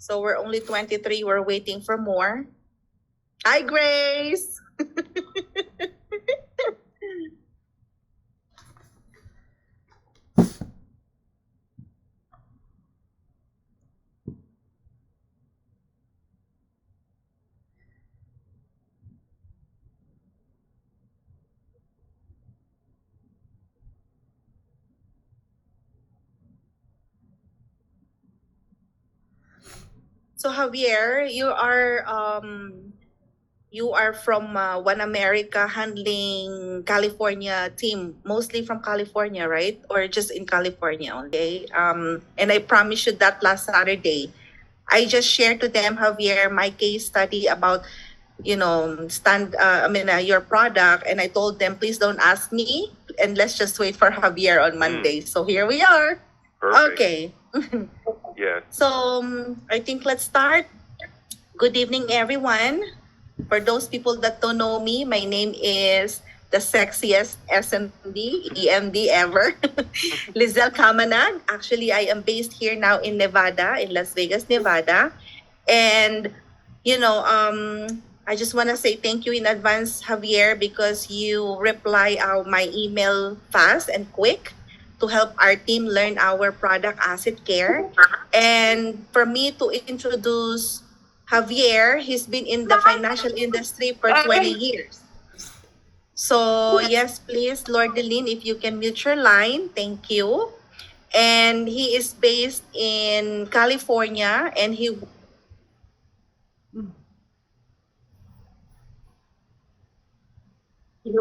So we're only 23. We're waiting for more. Hi, Grace. So Javier, you are from OneAmerica handling California team, mostly from California, right? Or just in California only? And I promised you that last Saturday. I just shared to them, Javier, my case study about, your product. And I told them, please don't ask me. And let's just wait for Javier on Monday. So here we are. Perfect. Okay. Yeah. So I think let's start. Good evening, everyone. For those people that don't know me, my name is the sexiest SMD, EMD ever, Lizelle Kamanag. Actually, I am based here now in Nevada, in Las Vegas, Nevada. And, I just want to say thank you in advance, Javier, because you reply my email fast and quick to help our team learn our product asset care. And for me to introduce Javier, he's been in the financial industry for 20 years. So yes, please, Lord Deline, if you can mute your line, thank you. And he is based in California, and you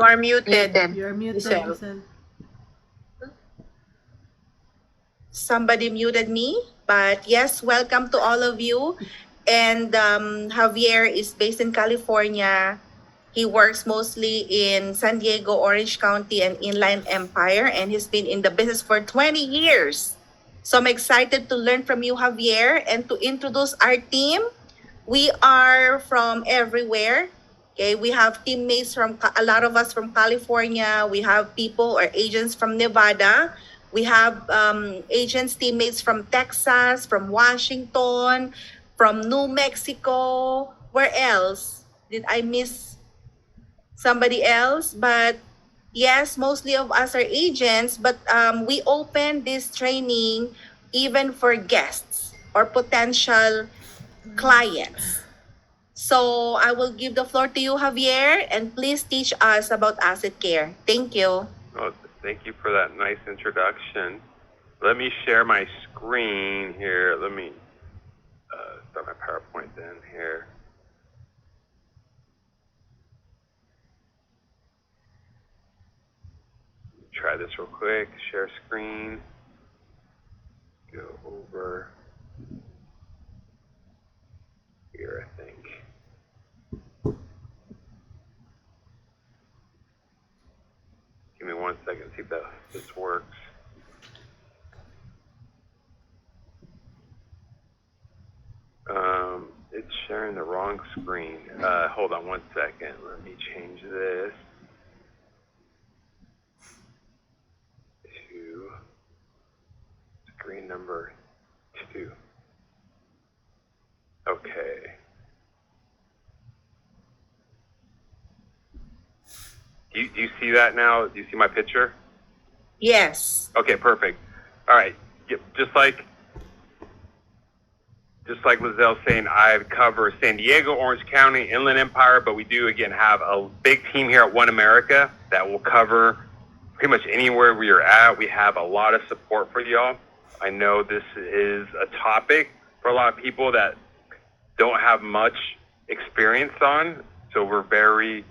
are muted. You're muted, Giselle. Giselle. Somebody muted me, but yes, welcome to all of you. And Javier is based in California. He works mostly in San Diego, Orange County, and Inland Empire, and he's been in the business for 20 years. So I'm excited to learn from you, Javier, and to introduce our team. We are from everywhere. Okay, we have teammates from a lot of us from California. We have people or agents from Nevada. We have agents, teammates from Texas, from Washington, from New Mexico. Where else? Did I miss somebody else? But yes, mostly of us are agents, but we open this training even for guests or potential clients. So I will give the floor to you, Javier, and please teach us about asset care. Thank you. Oh, thank you for that nice introduction. Let me share my screen here. Let me start my PowerPoint then here. Try this real quick. Share screen. Go over here, I think. Give me 1 second, see if this works. It's sharing the wrong screen. Hold on 1 second. Let me change this to screen number 2. Okay. Do you see that now? Do you see my picture? Yes. Okay, perfect. All right. Yep, just like Lizelle's saying, I cover San Diego, Orange County, Inland Empire, but we do, again, have a big team here at OneAmerica that will cover pretty much anywhere we are at. We have a lot of support for y'all. I know this is a topic for a lot of people that don't have much experience on, so we're very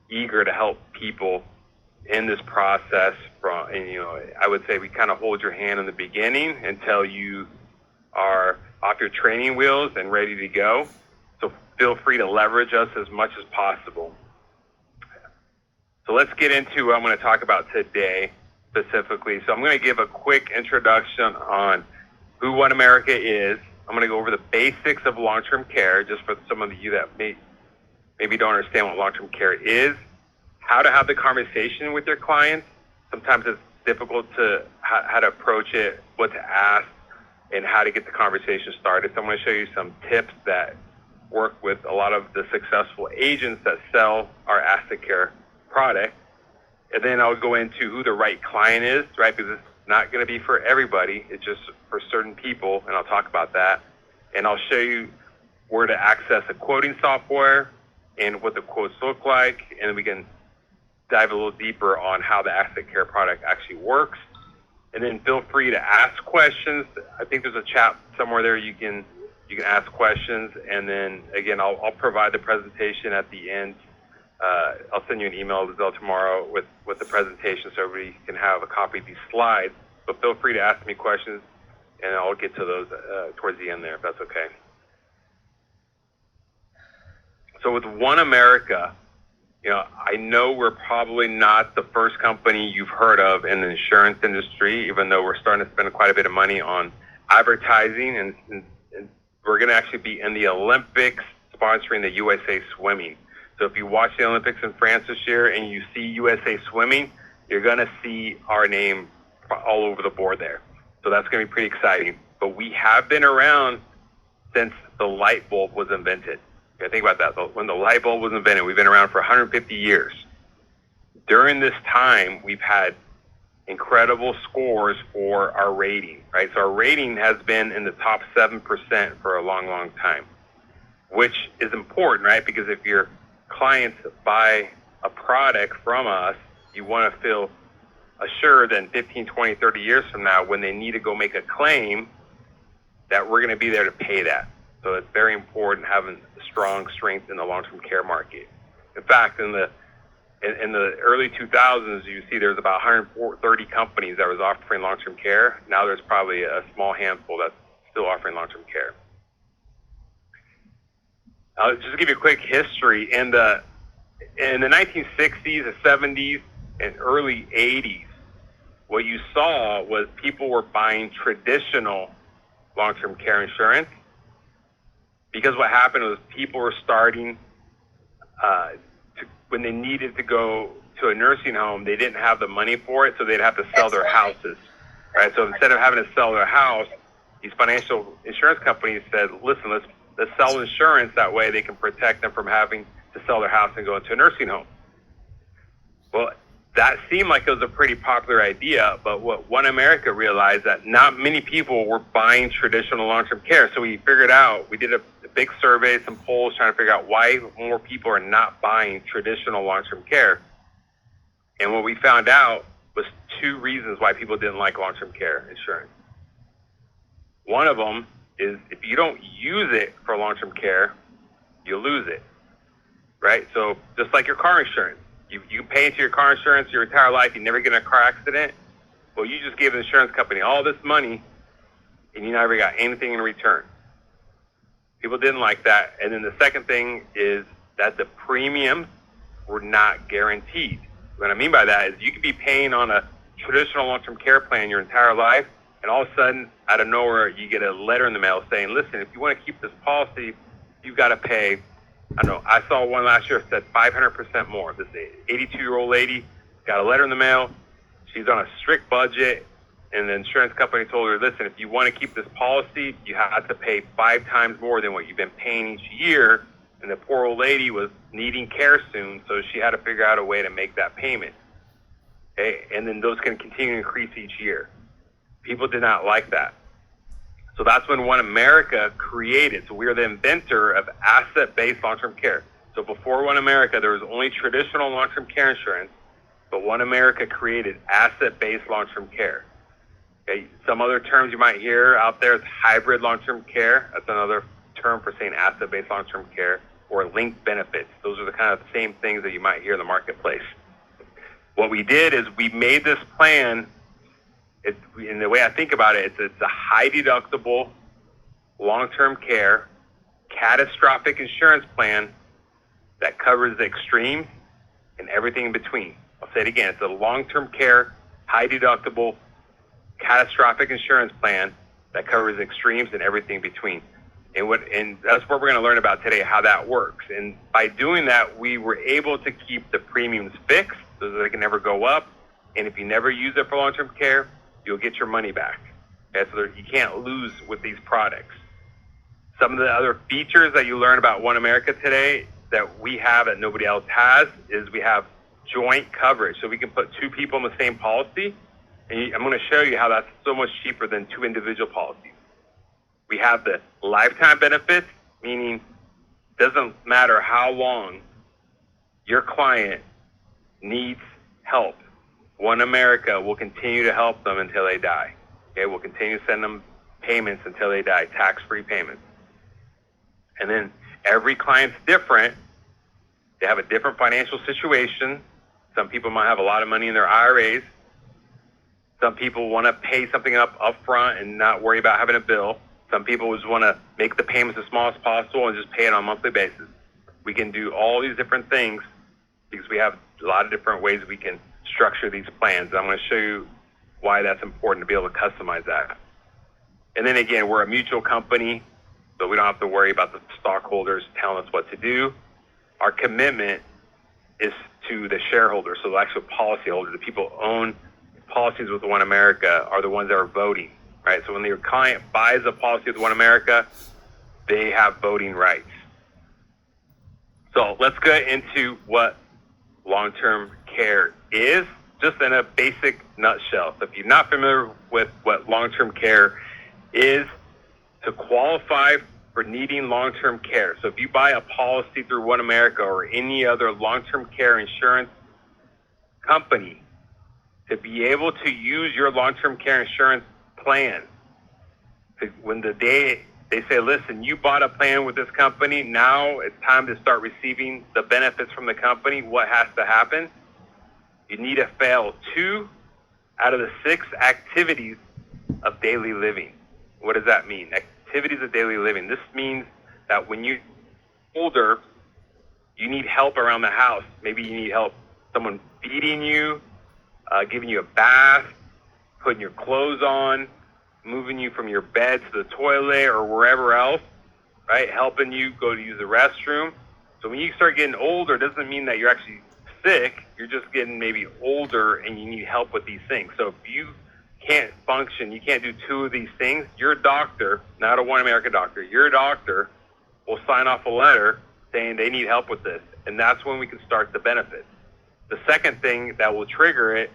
eager to help people in this process. I would say we kind of hold your hand in the beginning until you are off your training wheels and ready to go. So feel free to leverage us as much as possible. So let's get into what I'm going to talk about today specifically. So I'm going to give a quick introduction on who OneAmerica is. I'm going to go over the basics of long-term care, just for some of you that maybe don't understand what long-term care is, how to have the conversation with your clients. Sometimes it's difficult to how to approach it, what to ask, and how to get the conversation started. So I'm going to show you some tips that work with a lot of the successful agents that sell our asset care product. And then I'll go into who the right client is, right? Because it's not going to be for everybody. It's just for certain people, and I'll talk about that. And I'll show you where to access a quoting software and what the quotes look like, and we can dive a little deeper on how the asset care product actually works. And then feel free to ask questions. I think there's a chat somewhere there you can ask questions, and then again I'll provide the presentation at the end. I'll send you an email tomorrow with the presentation so everybody can have a copy of these slides. But feel free to ask me questions, and I'll get to those towards the end there, if that's okay. So with OneAmerica, I know we're probably not the first company you've heard of in the insurance industry, even though we're starting to spend quite a bit of money on advertising, and we're going to actually be in the Olympics sponsoring the USA Swimming. So if you watch the Olympics in France this year and you see USA Swimming, you're going to see our name all over the board there. So that's going to be pretty exciting. But we have been around since the light bulb was invented. Think about that. When the light bulb was invented, we've been around for 150 years. During this time, we've had incredible scores for our rating, right? So our rating has been in the top 7% for a long, long time, which is important, right? Because if your clients buy a product from us, you want to feel assured that in 15, 20, 30 years from now, when they need to go make a claim, that we're going to be there to pay that. So it's very important having strong strength in the long-term care market. In fact, in the early 2000s, you see there's about 130 companies that was offering long-term care. Now there's probably a small handful that's still offering long-term care. I'll just give you a quick history. In the 1960s, the 70s, and early 80s, what you saw was people were buying traditional long-term care insurance, because what happened was people were starting when they needed to go to a nursing home, they didn't have the money for it, so they'd have to sell their houses, right? So instead of having to sell their house, these financial insurance companies said, listen, let's sell insurance, that way they can protect them from having to sell their house and go into a nursing home. Well, that seemed like it was a pretty popular idea, but what OneAmerica realized that not many people were buying traditional long-term care. So we figured out, we did a big survey, some polls trying to figure out why more people are not buying traditional long-term care. And what we found out was two reasons why people didn't like long-term care insurance. One of them is if you don't use it for long-term care, you lose it, right? So just like your car insurance, you pay into your car insurance your entire life, you never get in a car accident. Well, you just gave the insurance company all this money and you never got anything in return. People didn't like that. And then the second thing is that the premiums were not guaranteed. What I mean by that is you could be paying on a traditional long-term care plan your entire life, and all of a sudden, out of nowhere, you get a letter in the mail saying, listen, if you want to keep this policy, you've got to pay, I don't know, I saw one last year that said 500% more. This 82-year-old lady got a letter in the mail. She's on a strict budget, and the insurance company told her, listen, if you want to keep this policy, you have to pay 5 times more than what you've been paying each year. And the poor old lady was needing care soon, so she had to figure out a way to make that payment. Okay? And then those can continue to increase each year. People did not like that. So that's when OneAmerica created. So we are the inventor of asset-based long-term care. So before OneAmerica, there was only traditional long-term care insurance, but OneAmerica created asset-based long-term care. Okay? Some other terms you might hear out there is hybrid long-term care. That's another term for saying asset-based long-term care, or linked benefits. Those are the kind of same things that you might hear in the marketplace. What we did is we made this plan. In the way I think about it, it's a high deductible, long-term care, catastrophic insurance plan that covers the extremes and everything in between. I'll say it again. It's a long-term care, high deductible, catastrophic insurance plan that covers extremes and everything between. And that's what we're going to learn about today, how that works. And by doing that, we were able to keep the premiums fixed so that they can never go up. And if you never use it for long-term care, you'll get your money back. Okay, so you can't lose with these products. Some of the other features that you learn about OneAmerica today that we have that nobody else has is we have joint coverage. So we can put two people in the same policy. And I'm going to show you how that's so much cheaper than two individual policies. We have the lifetime benefits, meaning it doesn't matter how long your client needs help. OneAmerica will continue to help them until they die. Okay, we'll continue to send them payments until they die, tax-free payments. And then every client's different. They have a different financial situation. Some people might have a lot of money in their IRAs. Some people want to pay something up front and not worry about having a bill. Some people just want to make the payments as small as possible and just pay it on a monthly basis. We can do all these different things because we have a lot of different ways we can structure these plans. I'm going to show you why that's important to be able to customize that. And then again, we're a mutual company, so we don't have to worry about the stockholders telling us what to do. Our commitment is to the shareholders, so the actual policyholders, the people who own policies with OneAmerica are the ones that are voting, right? So when your client buys a policy with OneAmerica, they have voting rights. So let's get into what long-term care is, just in a basic nutshell. So if you're not familiar with what long-term care is, to qualify for needing long-term care. So if you buy a policy through OneAmerica or any other long-term care insurance company, to be able to use your long-term care insurance plan, when the day they say, listen, you bought a plan with this company, now it's time to start receiving the benefits from the company, what has to happen? You need to fail 2 out of the 6 activities of daily living. What does that mean? Activities of daily living. This means that when you're older, you need help around the house. Maybe you need help, someone feeding you, giving you a bath, putting your clothes on, moving you from your bed to the toilet or wherever else, right? Helping you go to use the restroom. So when you start getting older, it doesn't mean that you're actually sick. You're just getting maybe older and you need help with these things. So if you can't function, you can't do 2 of these things, your doctor, not a OneAmerica doctor, your doctor will sign off a letter saying they need help with this. And that's when we can start the benefits. The second thing that will trigger it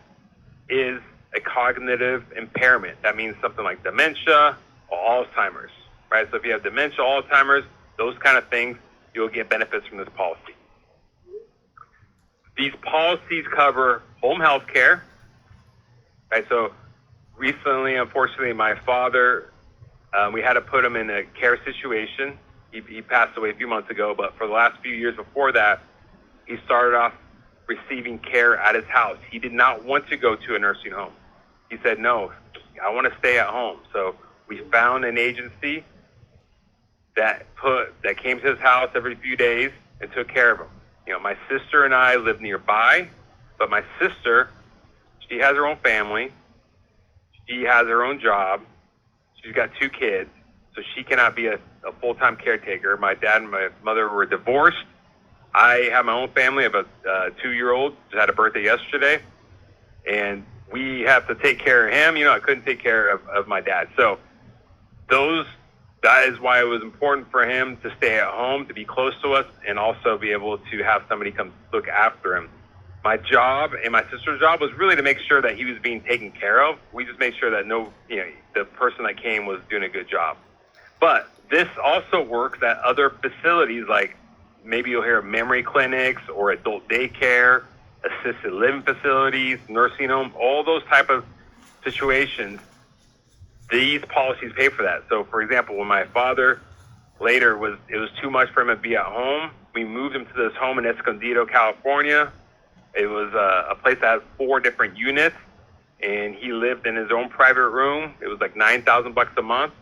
is a cognitive impairment. That means something like dementia or Alzheimer's, right? So if you have dementia, Alzheimer's, those kind of things, you'll get benefits from this policy. These policies cover home health care, right? So recently, unfortunately, my father, we had to put him in a care situation. He passed away a few months ago, but for the last few years before that, he started off receiving care at his house. He did not want to go to a nursing home. He said, no, I want to stay at home. So we found an agency that came to his house every few days and took care of him. You know, my sister and I live nearby, but my sister, she has her own family. She has her own job. She's got 2 kids, so she cannot be a full-time caretaker. My dad and my mother were divorced. I have my own family. I have a 2-year-old, just had a birthday yesterday, and we have to take care of him. You know, I couldn't take care of my dad. So that is why it was important for him to stay at home, to be close to us, and also be able to have somebody come look after him. My job and my sister's job was really to make sure that he was being taken care of. We just made sure that the person that came was doing a good job. But this also works at other facilities, like maybe you'll hear of memory clinics or adult daycare, assisted living facilities, nursing home, all those type of situations. These policies pay for that. So, for example, when my father later it was too much for him to be at home, we moved him to this home in Escondido, California. It was a place that had 4 different units, and he lived in his own private room. It was like $9,000 a month,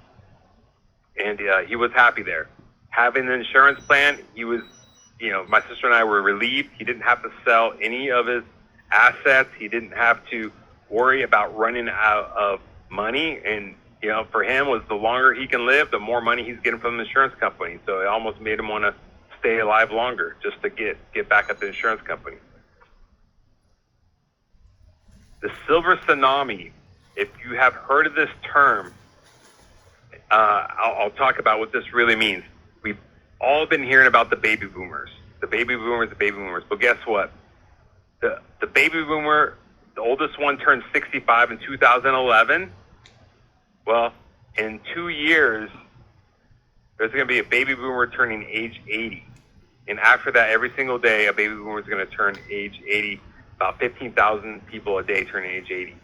and he was happy there. Having an insurance plan, he was, my sister and I were relieved. He didn't have to sell any of his assets. He didn't have to worry about running out of money, and for him was the longer he can live, the more money he's getting from the insurance company. So it almost made him want to stay alive longer just to get back at the insurance company. The silver tsunami, if you have heard of this term, I'll talk about what this really means. We've all been hearing about the baby boomers. The baby boomers, the baby boomers. But guess what? The baby boomer, the oldest one turned 65 in 2011. Well, in 2 years, there's going to be a baby boomer turning age 80. And after that, every single day, a baby boomer is going to turn age 80. About 15,000 people a day turn age 80.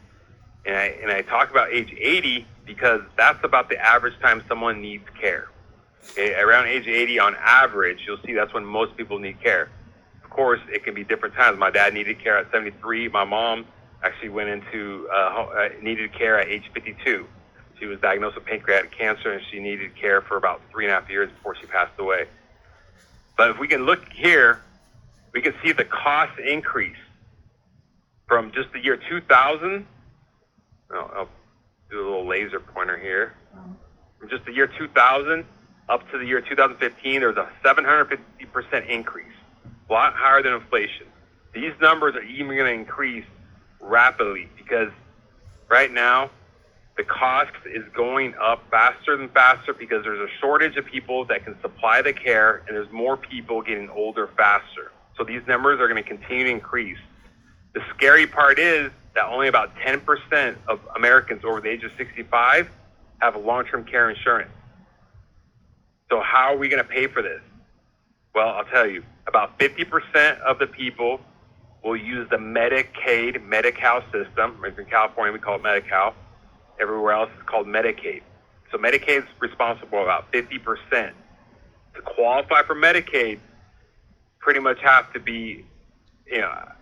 And I talk about age 80 because that's about the average time someone needs care. Okay? Around age 80 on average, you'll see that's when most people need care. Of course, it can be different times. My dad needed care at 73. My mom actually went into needed care at age 52. She was diagnosed with pancreatic cancer, and she needed care for about 3.5 years before she passed away. But if we can look here, we can see the cost increase from just the year 2000. I'll do a little laser pointer here. From just the year 2000 up to the year 2015, there's a 750% increase, a lot higher than inflation. These numbers are even going to increase rapidly because right now the cost is going up faster than faster because there's a shortage of people that can supply the care, and there's more people getting older faster. So these numbers are going to continue to increase. The scary part is that only about 10% of Americans over the age of 65 have a long-term care insurance. So how are we going to pay for this? Well, I'll tell you, about 50% of the people will use the Medicaid, Medi-Cal system. In California, we call it Medi-Cal. Everywhere else it's called Medicaid. So Medicaid is responsible for about 50%. To qualify for Medicaid, pretty much have to be,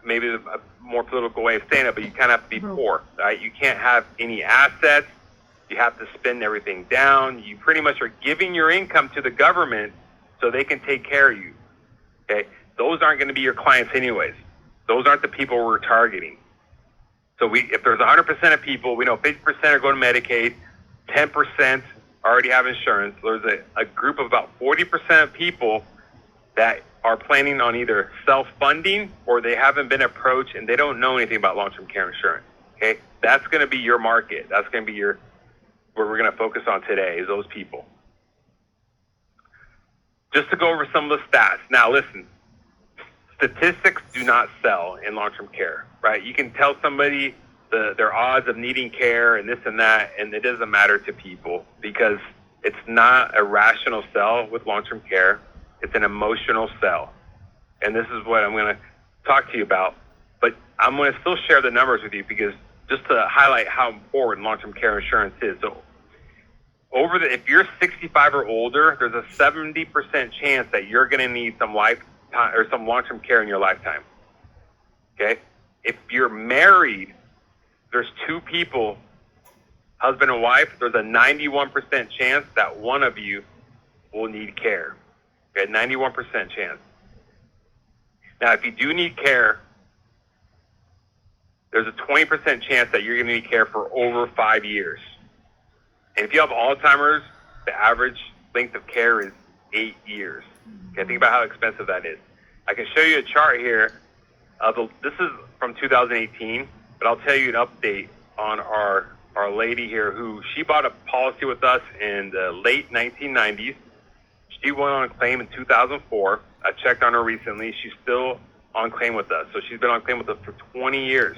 maybe a more political way of saying it, but you kind of have to be poor, right? You can't have any assets. You have to spend everything down. You pretty much are giving your income to the government so they can take care of you, okay? Those aren't going to be your clients anyways. Those aren't the people we're targeting. So if there's 100% of people, we know 50% are going to Medicaid, 10% already have insurance. There's a group of about 40% of people that are planning on either self-funding or they haven't been approached and they don't know anything about long-term care insurance. Okay, that's going to be your market. That's going to be where we're going to focus on today is those people. Just to go over some of the stats. Now, listen, statistics do not sell in long-term care, right? You can tell somebody their odds of needing care and this and that, and it doesn't matter to people because it's not a rational sell with long-term care. It's an emotional sell. And this is what I'm going to talk to you about. But I'm going to still share the numbers with you because just to highlight how important long-term care insurance is. So if you're 65 or older, there's a 70% chance that you're going to need some lifetime or some long-term care in your lifetime. Okay? If you're married, there's two people, husband and wife, there's a 91% chance that one of you will need care. Okay, 91% chance. Now, if you do need care, there's a 20% chance that you're going to need care for over 5 years. And if you have Alzheimer's, the average length of care is 8 years. Okay, think about how expensive that is. I can show you a chart here. This is from 2018, but I'll tell you an update on our lady here she bought a policy with us in the late 1990s. She went on claim in 2004. I checked on her recently. She's still on claim with us. So she's been on claim with us for 20 years.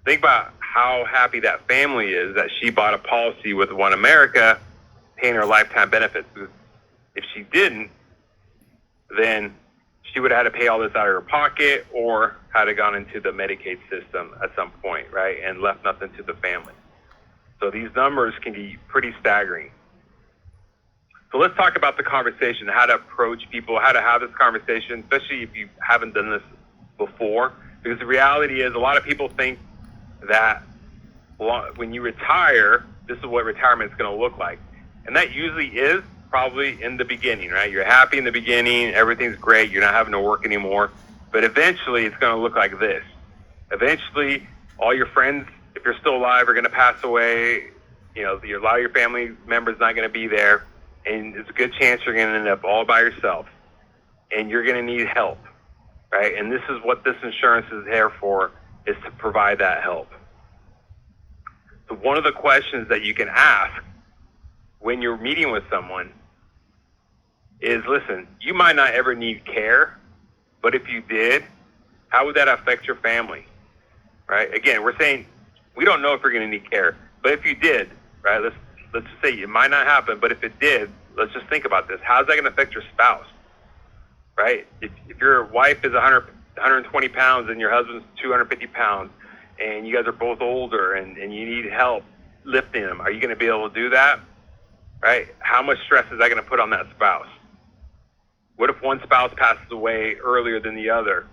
Think about how happy that family is that she bought a policy with OneAmerica, paying her lifetime benefits. Because if she didn't, then she would have had to pay all this out of her pocket or had gone into the Medicaid system at some point, right, and left nothing to the family. So these numbers can be pretty staggering. So let's talk about the conversation, how to approach people, how to have this conversation, especially if you haven't done this before. Because the reality is a lot of people think that when you retire, this is what retirement is going to look like. And that usually is probably in the beginning, right? You're happy in the beginning, everything's great, you're not having to work anymore. But eventually it's going to look like this. Eventually all your friends, if you're still alive, are going to pass away. A lot of your family members not going to be there. And it's a good chance you're going to end up all by yourself. And you're going to need help, right? And this is what this insurance is there for, is to provide that help. So one of the questions that you can ask when you're meeting with someone is, listen, you might not ever need care, but if you did, how would that affect your family, right? Again, we're saying we don't know if you're going to need care, but if you did, right, let's just say it might not happen, but if it did, let's just think about this. How's that going to affect your spouse, right? If your wife is 120 pounds and your husband's 250 pounds and you guys are both older and you need help lifting them, are you going to be able to do that, right? How much stress is that going to put on that spouse? What if one spouse passes away earlier than the other,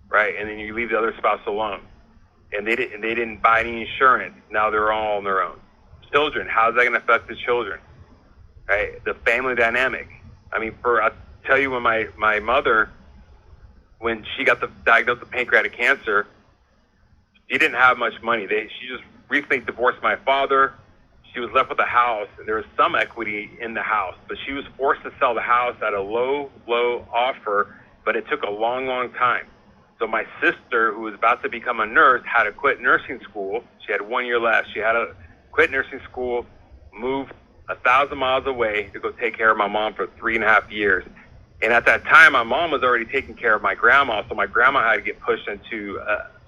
right? And then you leave the other spouse alone, and they didn't buy any insurance. Now they're all on their own. Children, how's that going to affect the children, right? The family dynamic. I mean, I'll tell you, when my mother, when she got diagnosed with pancreatic cancer, she didn't have much money. She just recently divorced my father. She was left with a house, and there was some equity in the house, but she was forced to sell the house at a low offer, but it took a long time. So my sister, who was about to become a nurse, had to quit nursing school. She had 1 year left. She had to quit nursing school, move 1,000 miles away to go take care of my mom for 3.5 years. And at that time, my mom was already taking care of my grandma, so my grandma had to get pushed into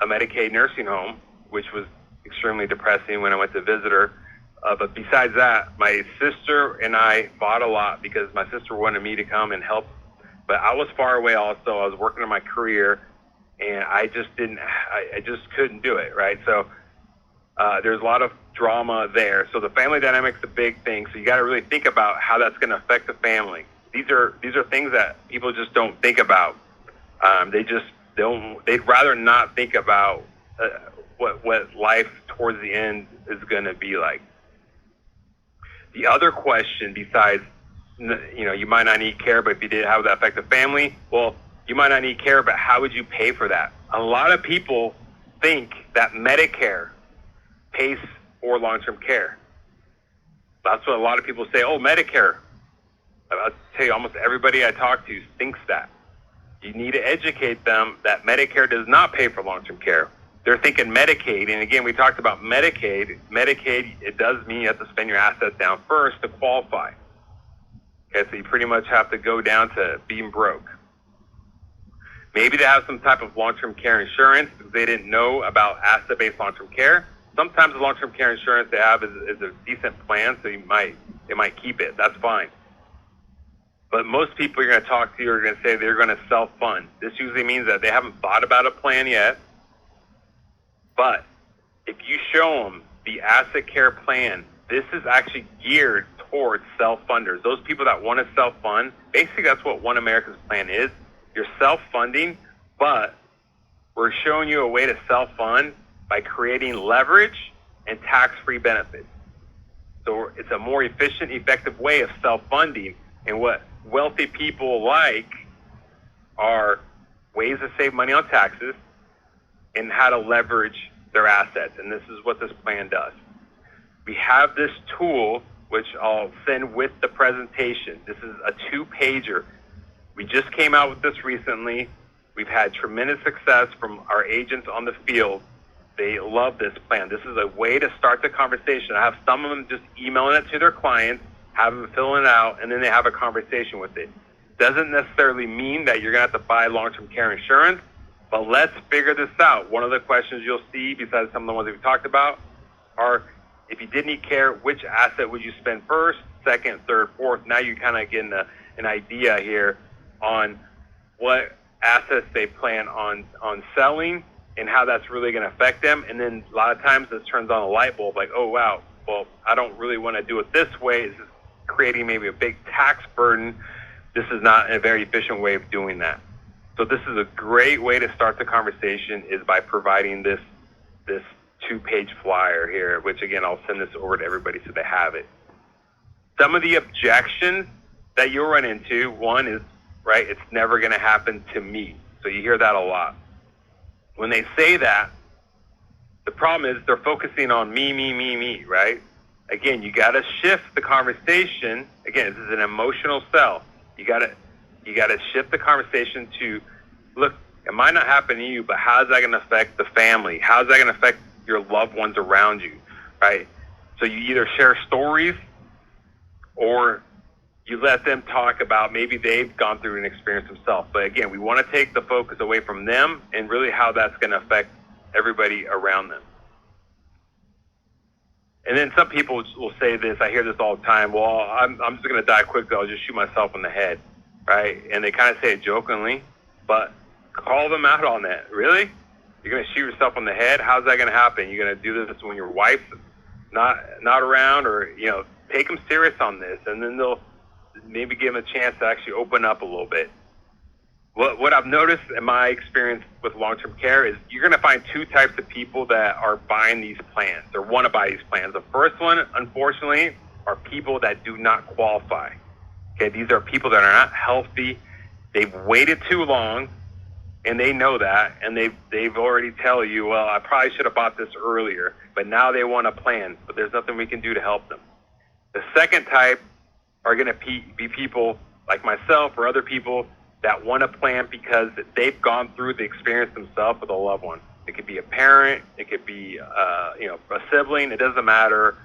a Medicaid nursing home, which was extremely depressing when I went to visit her. But besides that, my sister and I fought a lot because my sister wanted me to come and help. But I was far away also. I was working on my career, and I just couldn't do it, right? So there's a lot of drama there. So the family dynamic's a big thing. So you got to really think about how that's going to affect the family. These are things that people just don't think about. They'd rather not think about what life towards the end is going to be like. The other question, besides, you might not need care, but if you did, how would that affect the family? Well, you might not need care, but how would you pay for that? A lot of people think that Medicare pays for long-term care. That's what a lot of people say. Oh, Medicare. I'll tell you, almost everybody I talk to thinks that. You need to educate them that Medicare does not pay for long-term care. They're thinking Medicaid, and again, we talked about Medicaid. Medicaid, it does mean you have to spend your assets down first to qualify. Okay, so you pretty much have to go down to being broke. Maybe they have some type of long-term care insurance because they didn't know about asset-based long-term care. Sometimes the long-term care insurance they have is a decent plan, so they might keep it. That's fine. But most people you're going to talk to are going to say they're going to self-fund. This usually means that they haven't thought about a plan yet. But if you show them the asset care plan, this is actually geared towards self-funders. Those people that want to self-fund, basically that's what OneAmerica's plan is. You're self-funding, but we're showing you a way to self-fund by creating leverage and tax-free benefits. So it's a more efficient, effective way of self-funding. And what wealthy people like are ways to save money on taxes and how to leverage their assets. And this is what this plan does. We have this tool, which I'll send with the presentation. This is a 2-pager. We just came out with this recently. We've had tremendous success from our agents on the field. They love this plan. This is a way to start the conversation. I have some of them just emailing it to their clients, have them fill it out, and then they have a conversation with it. Doesn't necessarily mean that you're going to have to buy long-term care insurance, but let's figure this out. One of the questions you'll see, besides some of the ones that we talked about, are if you did need care, which asset would you spend first, second, third, fourth? Now you're kind of getting an idea here on what assets they plan on selling and how that's really going to affect them. And then a lot of times this turns on a light bulb like, oh, wow, well, I don't really want to do it this way. This is creating maybe a big tax burden. This is not a very efficient way of doing that. So this is a great way to start the conversation is by providing this 2-page flyer here, which again, I'll send this over to everybody so they have it. Some of the objections that you'll run into, one is, right, it's never going to happen to me. So you hear that a lot. When they say that, the problem is they're focusing on me, right? Again, you got to shift the conversation. Again, this is an emotional sell. You got to shift the conversation to, look, it might not happen to you, but how's that going to affect the family? How's that going to affect your loved ones around you, right? So you either share stories or you let them talk about maybe they've gone through an experience themselves. But again, we want to take the focus away from them and really how that's going to affect everybody around them. And then some people will say this, I hear this all the time, well, I'm just going to die quickly, I'll just shoot myself in the head, right? And they kind of say it jokingly, but call them out on that. Really? You're going to shoot yourself in the head? How's that going to happen? You're going to do this when your wife's not around, or, take them serious on this, and then they'll maybe give them a chance to actually open up a little bit. What I've noticed in my experience with long-term care is you're going to find two types of people that are buying these plans or want to buy these plans. The first one, unfortunately, are people that do not qualify. Okay, these are people that are not healthy. They've waited too long, and they know that, and they've already tell you, well, I probably should have bought this earlier, but now they want a plan, but there's nothing we can do to help them. The second type are going to be people like myself or other people that want a plan because they've gone through the experience themselves with a loved one. It could be a parent, it could be a sibling, it doesn't matter.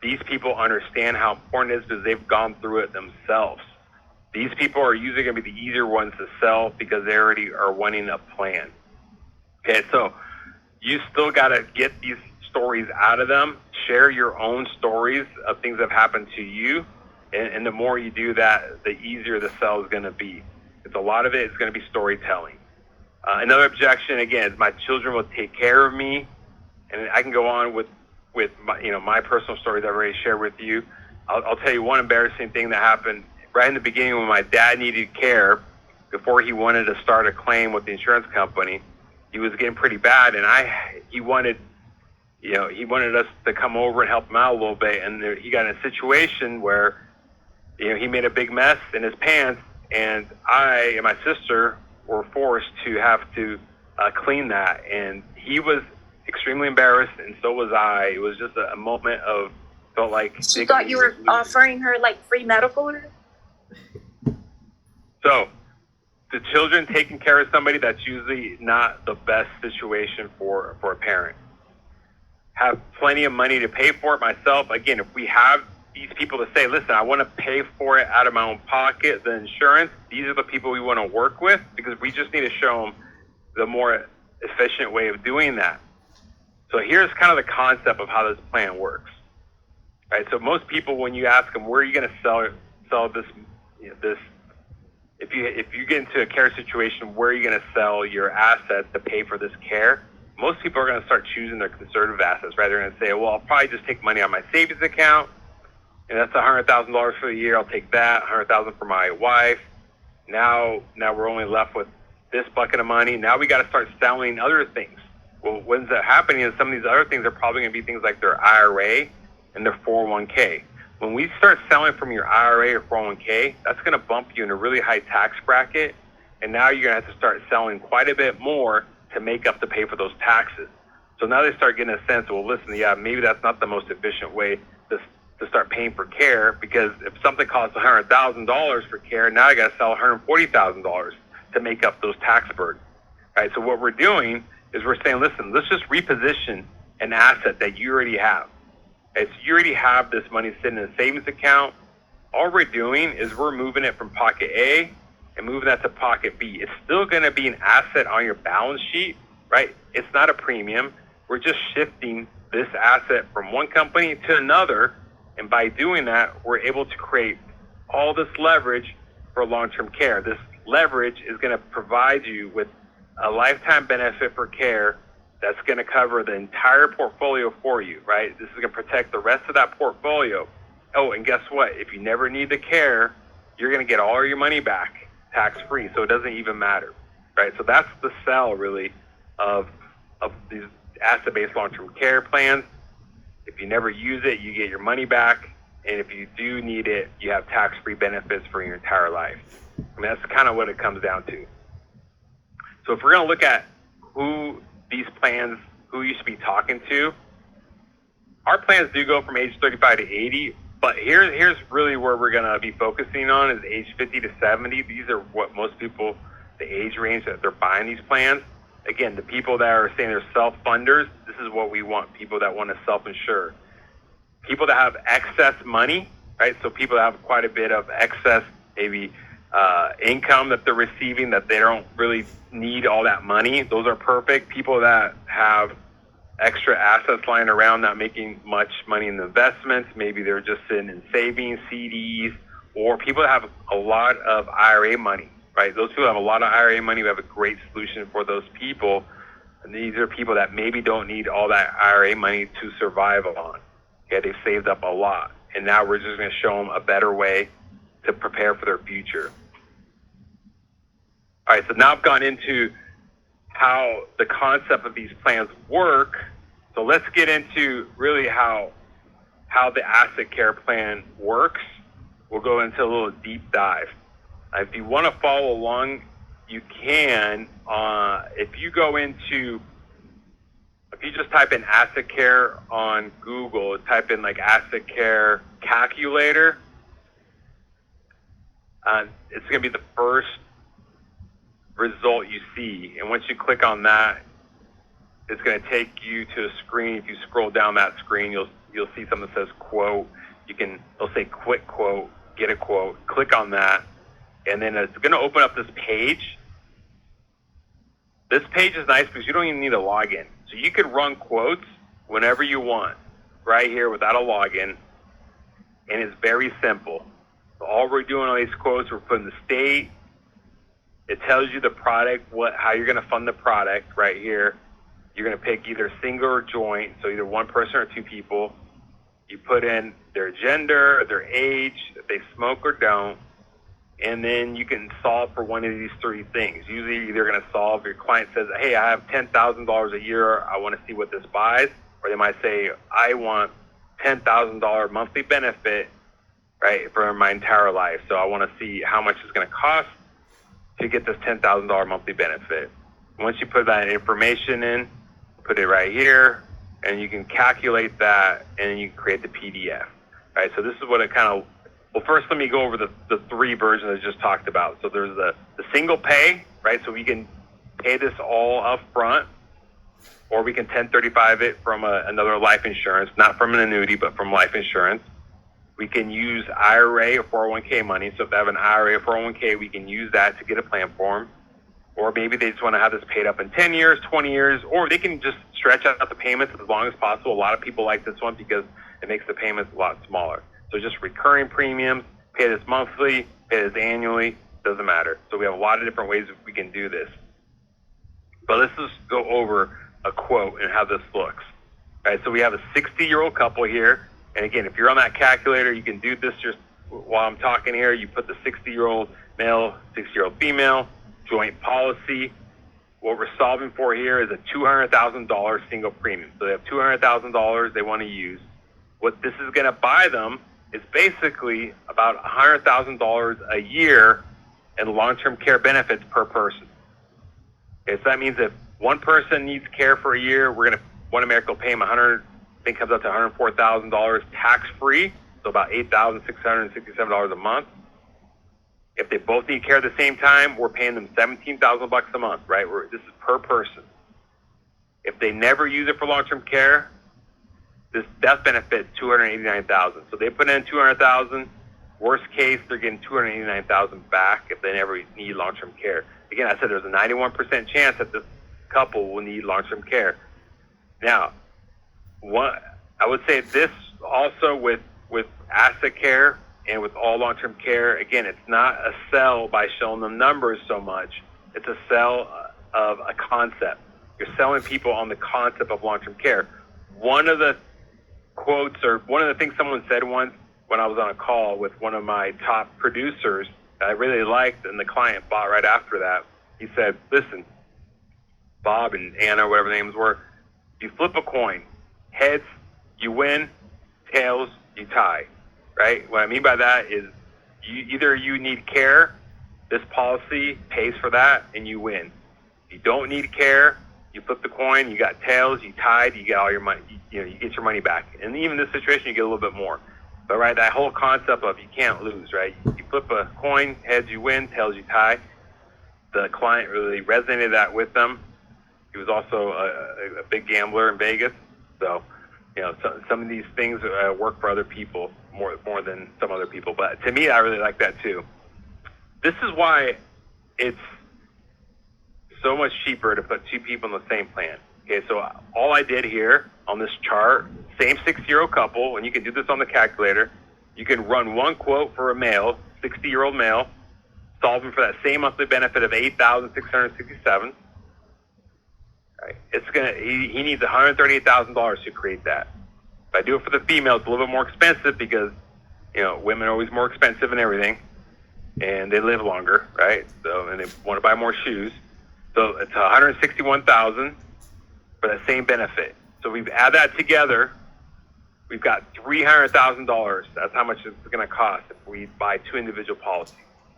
These people understand how important it is because they've gone through it themselves. These people are usually going to be the easier ones to sell because they already are wanting a plan. Okay, so you still got to get these stories out of them, share your own stories of things that have happened to you, and the more you do that, the easier the sell is going to be. It's a lot of it is going to be storytelling. Another objection, again, is my children will take care of me, and I can go on with my personal stories I've already shared with you. I'll tell you one embarrassing thing that happened right in the beginning when my dad needed care before he wanted to start a claim with the insurance company. He was getting pretty bad, and he wanted us to come over and help him out a little bit, and he got in a situation where he made a big mess in his pants, and I and my sister were forced to have to clean that, and he was extremely embarrassed, and so was I. It was just a moment of, felt like... She thought you were offering her like free medical? So, the children taking care of somebody, that's usually not the best situation for a parent. Have plenty of money to pay for it myself. Again, if we have these people to say, listen, I want to pay for it out of my own pocket, the insurance, these are the people we want to work with, because we just need to show them the more efficient way of doing that. So here's kind of the concept of how this plan works. Right? So most people, when you ask them, where are you going to sell this, if you get into a care situation, where are you going to sell your assets to pay for this care? Most people are going to start choosing their conservative assets, right? They're going to say, well, I'll probably just take money out of my savings account, and that's $100,000 for the year. I'll take that, $100,000 for my wife. Now we're only left with this bucket of money. Now we got to start selling other things. Well, when's that happening? And some of these other things are probably going to be things like their IRA and their 401k. When we start selling from your IRA or 401k, that's going to bump you in a really high tax bracket, and now you're going to have to start selling quite a bit more to make up to pay for those taxes. So now they start getting a sense, well, listen, yeah, maybe that's not the most efficient way to start paying for care, because if something costs $100,000 for care, now I got to sell $140,000 to make up those tax burdens. Right? So what we're doing is we're saying, listen, let's just reposition an asset that you already have. Right? So you already have this money sitting in a savings account. All we're doing is we're moving it from pocket A and moving that to pocket B. It's still going to be an asset on your balance sheet, right? It's not a premium. We're just shifting this asset from one company to another, and by doing that, we're able to create all this leverage for long-term care. This leverage is going to provide you with a lifetime benefit for care that's going to cover the entire portfolio for you, right? This is going to protect the rest of that portfolio. Oh, and guess what? If you never need the care, you're going to get all your money back tax-free, so it doesn't even matter, right? So that's the sell, really, of these asset-based long-term care plans. If you never use it, you get your money back, and if you do need it, you have tax-free benefits for your entire life. I mean, that's kind of what it comes down to. So if we're going to look at who these plans, who you should be talking to, our plans do go from age 35 to 80, but here's really where we're going to be focusing on is age 50 to 70. These are what most people, the age range that they're buying these plans. Again, the people that are saying they're self-funders, this is what we want, people that want to self-insure. People that have excess money, right? So people have quite a bit of excess, maybe income that they're receiving that they don't really need all that money. Those are perfect. People that have extra assets lying around, not making much money in investments, maybe they're just sitting in savings, CDs, or people that have a lot of IRA money, right? Those people have a lot of IRA money. We have a great solution for those people. And these are people that maybe don't need all that IRA money to survive on. Okay, they've saved up a lot. And now we're just going to show them a better way to prepare for their future. All right, so now I've gone into how the concept of these plans work. So let's get into really how the asset care plan works. We'll go into a little deep dive. If you want to follow along, you can. If you just type in asset care on Google, type in like asset care calculator, it's going to be the first result you see. And once you click on that, it's going to take you to a screen. If you scroll down that screen, you'll see something that says quote. It'll say quick quote, get a quote. Click on that, and then it's going to open up this page. This page is nice because you don't even need a login. So you can run quotes whenever you want, right here without a login, and it's very simple. So all we're doing on these quotes, we're putting the state. It tells you the product, how you're going to fund the product right here. You're going to pick either single or joint, so either one person or two people. You put in their gender, their age, if they smoke or don't, and then you can solve for one of these three things. Usually they're going to solve, your client says, hey, I have $10,000 a year, I want to see what this buys. Or they might say, I want $10,000 monthly benefit, right, for my entire life. So I want to see how much it's going to cost to get this $10,000 monthly benefit. Once you put that information in, put it right here, and you can calculate that, and you can create the PDF. Right, so this is what it kind of, well, first let me go over the three versions I just talked about. So there's the single pay, right, so we can pay this all up front, or we can 1035 it from another life insurance, not from an annuity, but from life insurance. We can use IRA or 401k money. So if they have an IRA or 401k, we can use that to get a plan for them. Or maybe they just want to have this paid up in 10 years, 20 years, or they can just stretch out the payments as long as possible. A lot of people like this one because it makes the payments a lot smaller. So just recurring premiums, pay this monthly, pay this annually, doesn't matter. So we have a lot of different ways we can do this. But let's just go over a quote and how this looks. All right, so we have a 60-year-old couple here. And again, if you're on that calculator, you can do this just while I'm talking here. You put the 60-year-old male, 60-year-old female, joint policy. What we're solving for here is a $200,000 single premium. So they have $200,000 they want to use. What this is going to buy them is basically about $100,000 a year in long-term care benefits per person. Okay, so that means if one person needs care for a year, OneAmerica will pay them I think comes up to $104,000 tax-free, so about $8,667 a month. If they both need care at the same time, we're paying them $17,000 a month, right? This is per person. If they never use it for long-term care, this death benefit is $289,000. So they put in $200,000. Worst case, they're getting $289,000 back if they never need long-term care. Again, I said there's a 91% chance that this couple will need long-term care. Now, I would say this also with asset care and with all long-term care, again, it's not a sell by showing them numbers so much. It's a sell of a concept. You're selling people on the concept of long-term care. One of the quotes, or one of the things someone said once when I was on a call with one of my top producers that I really liked, and the client bought right after that, he said, listen, Bob and Anna, whatever their names were, you flip a coin. Heads, you win. Tails, you tie. Right? What I mean by that is either you need care, this policy pays for that, and you win. If you don't need care, you flip the coin, you got tails, you tied, you get all your money, you get your money back. And even in this situation, you get a little bit more. But right, that whole concept of you can't lose, right? You flip a coin, heads you win, tails you tie. The client really resonated that with them. He was also a big gambler in Vegas. So, some of these things work for other people more than some other people. But to me, I really like that too. This is why it's so much cheaper to put two people in the same plan. Okay, so all I did here on this chart, same 60-year-old couple, and you can do this on the calculator. You can run one quote for a male, 60-year-old male, solving for that same monthly benefit of $8,667. Right. He needs $138,000 to create that. If I do it for the female, it's a little bit more expensive because, women are always more expensive and everything, and they live longer, right? So, and they want to buy more shoes. So it's $161,000 for that same benefit. So we add that together, we've got $300,000. That's how much it's going to cost if we buy two individual policies.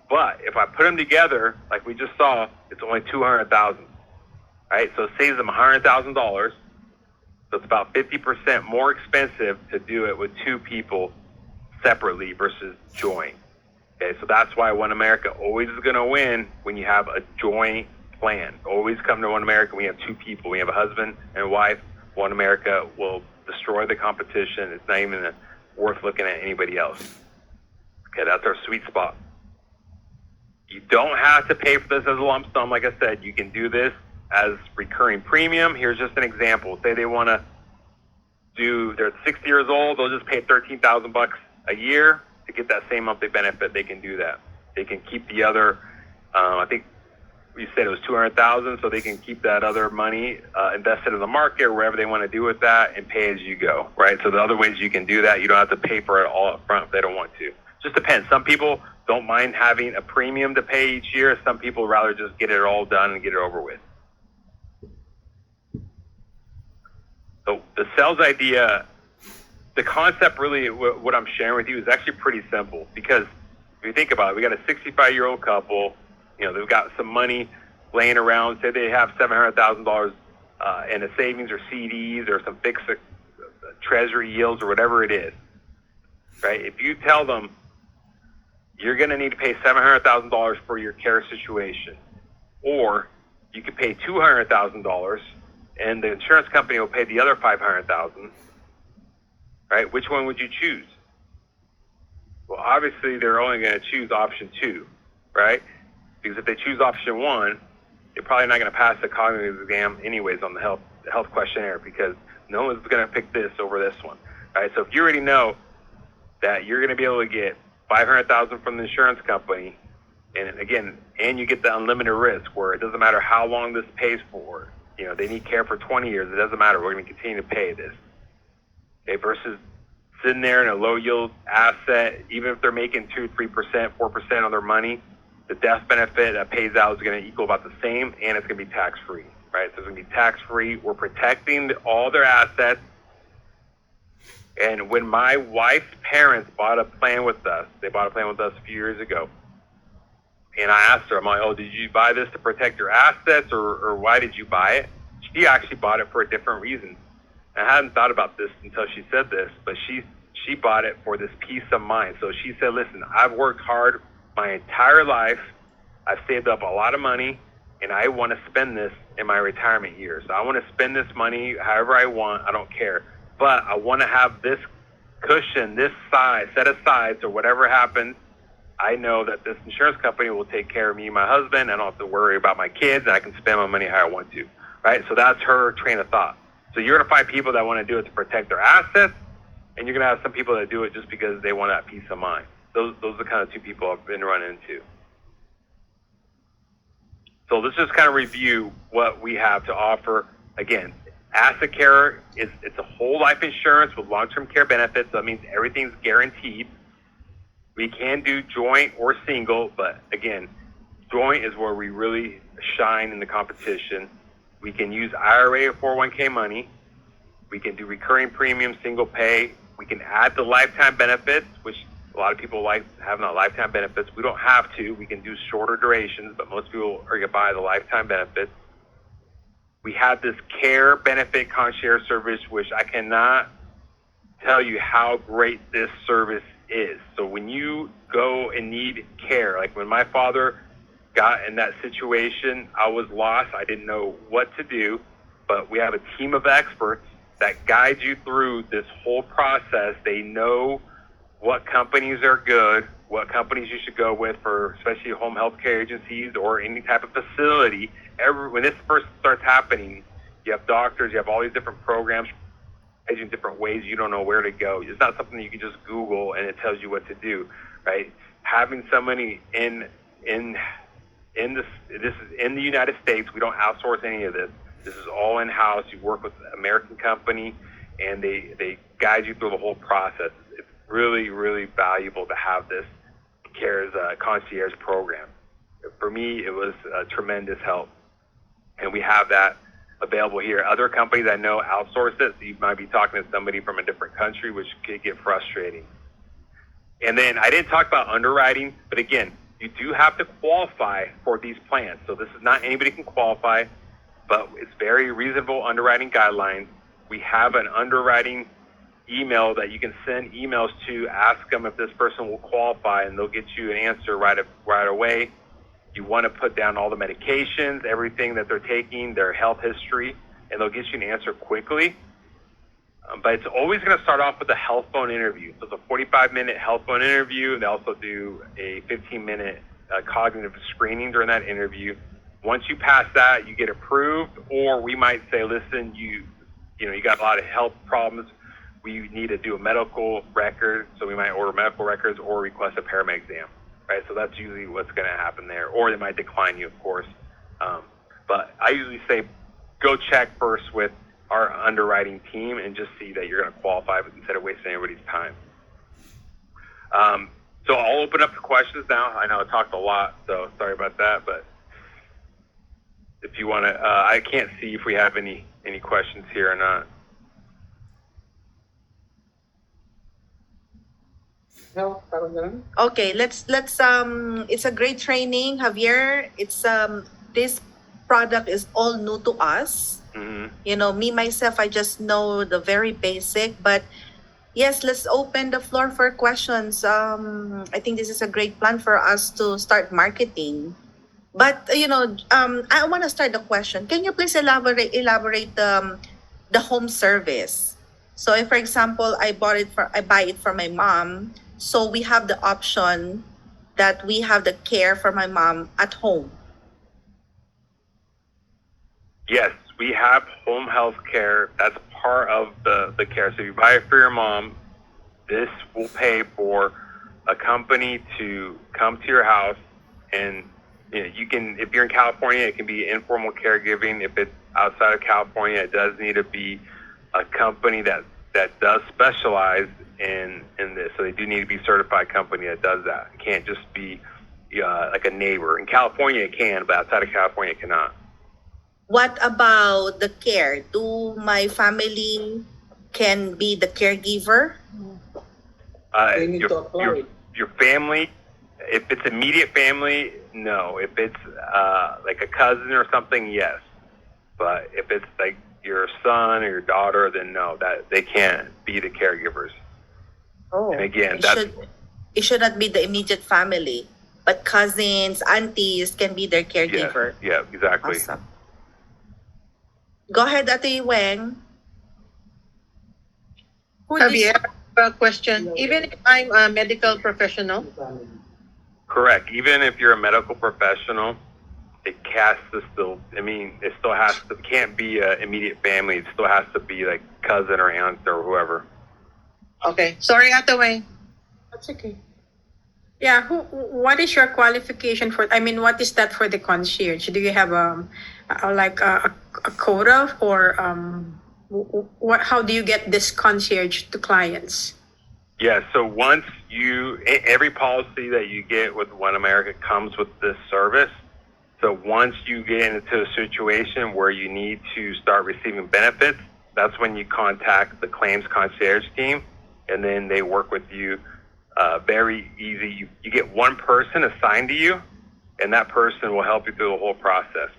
But if I put them together, like we just saw, it's only $200,000. Right? So it saves them $100,000. So it's about 50% more expensive to do it with two people separately versus joint. Okay, so that's why OneAmerica always is going to win when you have a joint plan. Always come to OneAmerica when you have two people. We have a husband and a wife. OneAmerica will destroy the competition. It's not even worth looking at anybody else. Okay, that's our sweet spot. You don't have to pay for this as a lump sum. Like I said, you can do this as recurring premium. Here's just an example. Say they want to they're 60 years old, they'll just pay $13,000 a year to get that same monthly benefit. They can do that. They can keep the other, I think we said it was $200,000, so they can keep that other money invested in the market or wherever they want to do with that and pay as you go, right? So the other ways you can do that, you don't have to pay for it all up front if they don't want to. Just depends. Some people don't mind having a premium to pay each year. Some people rather just get it all done and get it over with. So the sales idea, the concept really, what I'm sharing with you is actually pretty simple because if you think about it, we got a 65-year-old couple, they've got some money laying around. Say they have $700,000 in a savings or CDs or some fixed treasury yields or whatever it is, right? If you tell them you're going to need to pay $700,000 for your care situation, or you could pay $200,000 and the insurance company will pay the other $500,000, right? Which one would you choose? Well, obviously they're only going to choose option 2, right? Because if they choose option 1, they're probably not going to pass the cognitive exam anyways on the health questionnaire because no one's going to pick this over this one, right? So if you already know that you're going to be able to get $500,000 from the insurance company, and you get the unlimited risk where it doesn't matter how long this pays for. They need care for 20 years. It doesn't matter. We're going to continue to pay this. Okay, versus sitting there in a low yield asset, even if they're making 2%, 3%, 4% on their money, the death benefit that pays out is going to equal about the same, and it's going to be tax free, right? So it's going to be tax free. We're protecting all their assets. And when my wife's parents bought a plan with us, they bought a plan with us a few years ago. And I asked her, I'm like, did you buy this to protect your assets or why did you buy it? She actually bought it for a different reason. I hadn't thought about this until she said this, but she bought it for this peace of mind. So she said, listen, I've worked hard my entire life. I've saved up a lot of money, and I want to spend this in my retirement years. So I want to spend this money however I want. I don't care. But I want to have this cushion, this size, set aside so whatever happens, I know that this insurance company will take care of me and my husband. I don't have to worry about my kids, and I can spend my money how I want to, right? So that's her train of thought. So you're going to find people that want to do it to protect their assets, and you're going to have some people that do it just because they want that peace of mind. Those are the kind of two people I've been running into. So let's just kind of review what we have to offer. Again, asset care it's a whole life insurance with long-term care benefits. So that means everything's guaranteed. We can do joint or single, but again, joint is where we really shine in the competition. We can use IRA or 401k money. We can do recurring premium, single pay. We can add the lifetime benefits, which a lot of people like having the lifetime benefits. We don't have to. We can do shorter durations, but most people are going to buy the lifetime benefits. We have this care benefit concierge service, which I cannot tell you how great this service is. So when you go and need care, like when my father got in that situation, I was lost. I didn't know what to do, but we have a team of experts that guide you through this whole process. They know what companies are good, what companies you should go with for especially home health care agencies or any type of facility. When this first starts happening, you have doctors, you have all these different programs in different ways. You don't know where to go. It's not something you can just Google and it tells you what to do, right? Having somebody in this is in the United States. We don't outsource any of this. This is all in house. You work with an American company, and they guide you through the whole process. It's really, really valuable to have this CARES concierge program. For me, it was a tremendous help, and we have that available here. Other companies I know outsource it, so you might be talking to somebody from a different country, which could get frustrating. And then I didn't talk about underwriting, but again, you do have to qualify for these plans. So this is not anybody can qualify, but it's very reasonable underwriting guidelines. We have an underwriting email that you can send emails to, ask them if this person will qualify, and they'll get you an answer right away. You want to put down all the medications, everything that they're taking, their health history, and they'll get you an answer quickly. But it's always going to start off with a health phone interview. So it's a 45-minute health phone interview. They also do a 15-minute cognitive screening during that interview. Once you pass that, you get approved, or we might say, listen, you got a lot of health problems. We need to do a medical record, so we might order medical records or request a paramedic exam, right? So that's usually what's going to happen there, or they might decline you, of course. But I usually say go check first with our underwriting team and just see that you're going to qualify instead of wasting everybody's time. So I'll open up to questions now. I know I talked a lot, so sorry about that, but if you want to, I can't see if we have any questions here or not. No, parang ganun. Okay, let's it's a great training, Javier. It's this product is all new to us. Mm-hmm. Me myself, I just know the very basic, but yes, let's open the floor for questions. I think this is a great plan for us to start marketing. But I want to start the question. Can you please elaborate the home service? So if, for example, I buy it for my mom, so we have the option that we have the care for my mom at home. Yes, we have home health care. That's part of the care. So if you buy it for your mom, this will pay for a company to come to your house, and you can, if you're in California, it can be informal caregiving. If it's outside of California, it does need to be a company that does specialize in this. So they do need to be a certified company that does that. It can't just be like a neighbor. In California, it can, but outside of California, it cannot. What about the care? Do my family can be the caregiver? They need to apply. Your family, if it's immediate family, no. If it's like a cousin or something, yes. But if it's like your son or your daughter, then no, that they can't be the caregivers. Oh, and again, it should not be the immediate family, but cousins, aunties can be their caregiver. Yeah, exactly. Awesome. Go ahead, Ate Weng. Javier, a question. Even if I'm a medical professional, Correct. Even if you're a medical professional, it has to still, it still has to, can't be an immediate family. It still has to be like cousin or aunt or whoever. okay. Sorry, Ate Weng. That's okay. Yeah, what is your qualification for? What is that for the concierge? Do you have a quota, or what? How do you get this concierge to clients? Yeah, so once every policy that you get with OneAmerica comes with this service. So once you get into a situation where you need to start receiving benefits, that's when you contact the claims concierge team, and then they work with you. Very easy. You get one person assigned to you, and that person will help you through the whole process.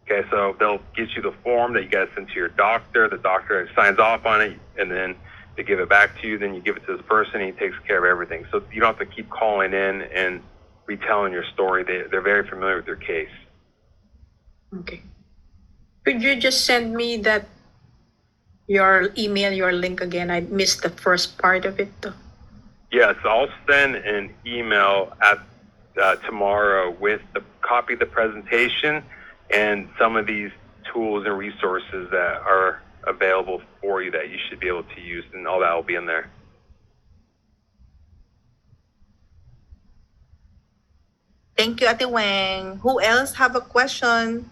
Okay, so they'll get you the form that you got to send to your doctor. The doctor signs off on it, and then they give it back to you. Then you give it to this person, and he takes care of everything. So you don't have to keep calling in and retelling your story. They're very familiar with your case. Okay. Could you just send me your email, your link again? I missed the first part of it though. Yes, I'll send an email at tomorrow with the copy of the presentation and some of these tools and resources that are available for you that you should be able to use, and all that will be in there. Thank you, Ate Weng. Who else have a question?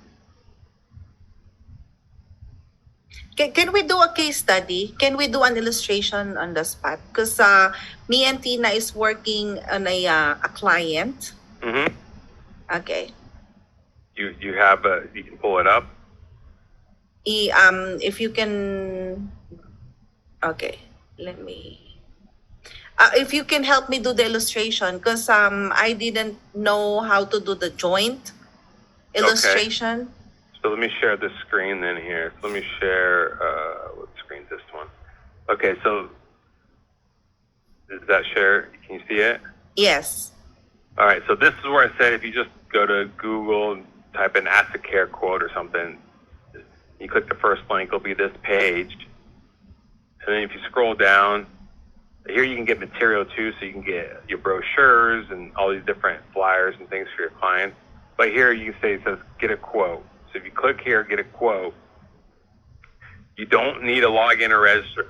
Can we do a case study? Can we do an illustration on the spot? Because me and Tina is working on a client. Mm-hmm. Okay. You have you can pull it up. If you can, okay, let me. If you can help me do the illustration, because I didn't know how to do the joint illustration. So let me share the screen then here. So let me share, what screen is this one? Okay, so is that share? Can you see it? Yes. All right, so this is where I said if you just go to Google and type in Asset Care quote or something, you click the first link, it'll be this page. And then if you scroll down, here you can get material too, so you can get your brochures and all these different flyers and things for your clients. But here you say, it says get a quote. So if you click here, get a quote, you don't need to log in or register.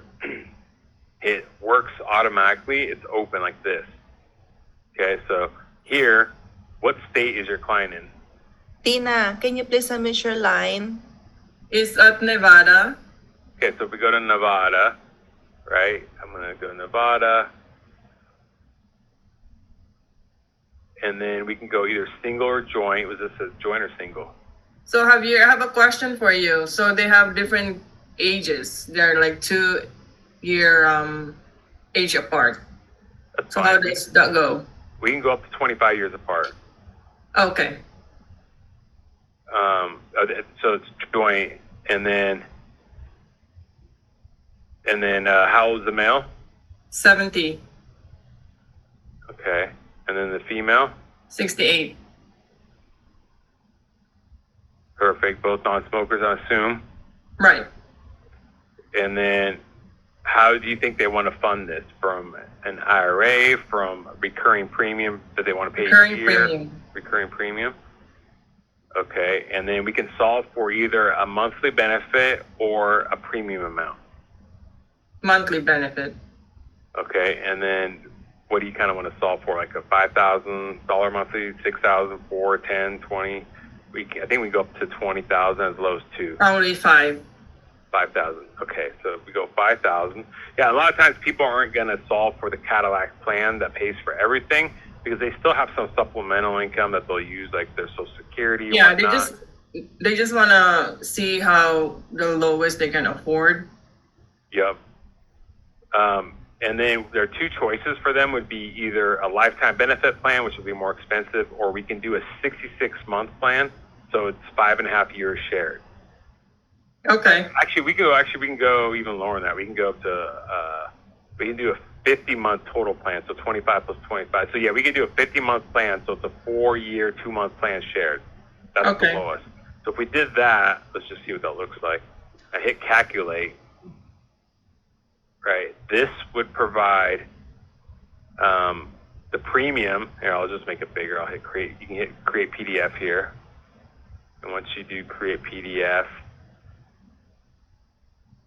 It works automatically. It's open like this. Okay, so here, what state is your client in? Tina, can you please unmute your line? It's at Nevada. Okay, so if we go to Nevada, right? I'm going to go to Nevada. And then we can go either single or joint. Was this a joint or single? So Javier, I have a question for you. So they have different ages. They're like 2-year age apart. That's So fine. how does that go? We can go up to 25 years apart. Okay. So it's joint, and then how old is the male? 70, Okay, and then the female. 68. Perfect. Both non-smokers, I assume. Right. And then, how do you think they want to fund this? From an IRA, from recurring premium that they want to pay Recurring each year? premium. Recurring premium. Okay, and then we can solve for either a monthly benefit or a premium amount. Monthly benefit. Okay, and then what do you kind of want to solve for? Like a $5,000 monthly, 6,000, 4, 10, 20. I think we go up to 20,000 as low as 2. Only 5. 5,000. Okay, so if we go 5,000. Yeah, a lot of times people aren't going to solve for the Cadillac plan that pays for everything because they still have some supplemental income that they'll use, like their Social Security. Yeah, whatnot. they just want to see how the lowest they can afford. Yep. And then there are 2 choices for them would be either a lifetime benefit plan, which will be more expensive, or we can do a 66-month plan. So it's 5.5 years shared. Okay. Actually, we can go even lower than that. We can go up to, we can do a 50-month total plan. So 25 plus 25. So yeah, we can do a 50-month plan. So it's a 4-year, 2-month plan shared. That's Okay. the lowest. So if we did that, let's just see what that looks like. I hit calculate. Right. This would provide the premium. Here, I'll just make it bigger. I'll hit create. You can hit create PDF here. And once you do create PDF,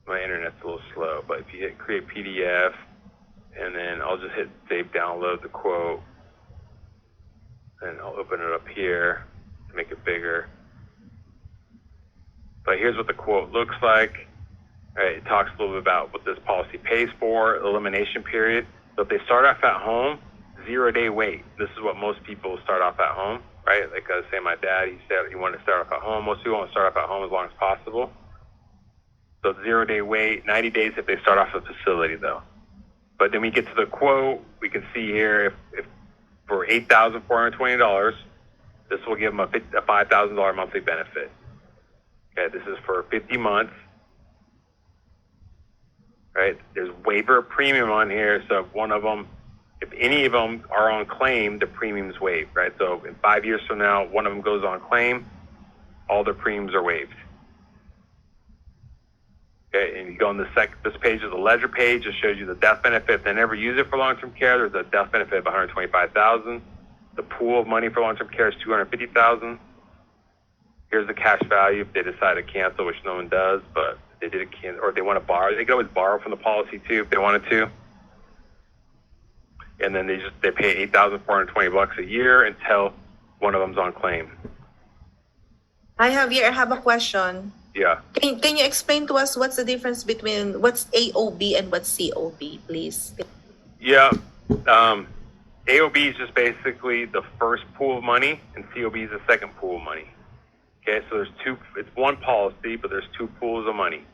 my internet's a little slow, but if you hit create PDF, and then I'll just hit save download the quote, and I'll open it up here to make it bigger. But here's what the quote looks like. Right, it talks a little bit about what this policy pays for, elimination period. So if they start off at home, 0-day wait. This is what most people start off at home, right? Like I was saying, my dad, he said he wanted to start off at home. Most people want to start off at home as long as possible. So 0-day wait, 90 days if they start off at the facility though. But then we get to the quote, we can see here if for $8,420, this will give them a $5,000 monthly benefit. Okay, this is for 50 months. Right, there's waiver premium on here, so if one of them, if any of them are on claim, the premium's waived, right? So in 5 years from now, one of them goes on claim, all the premiums are waived. Okay, and you go on this page is the ledger page. It shows you the death benefit. If they never use it for long-term care, there's a death benefit of $125,000. The pool of money for long-term care is $250,000. Here's the cash value if they decide to cancel, which no one does, but they did cancel, or if they want to borrow. They can always borrow from the policy too if they wanted to. And then they pay $8,420 a year until one of them's on claim. Hi, Javier. I have a question. Yeah. Can you explain to us what's the difference between what's AOB and what's COB, please? Yeah. AOB is just basically the first pool of money, and COB is the second pool of money. Okay, so it's one policy, but there's two pools of money.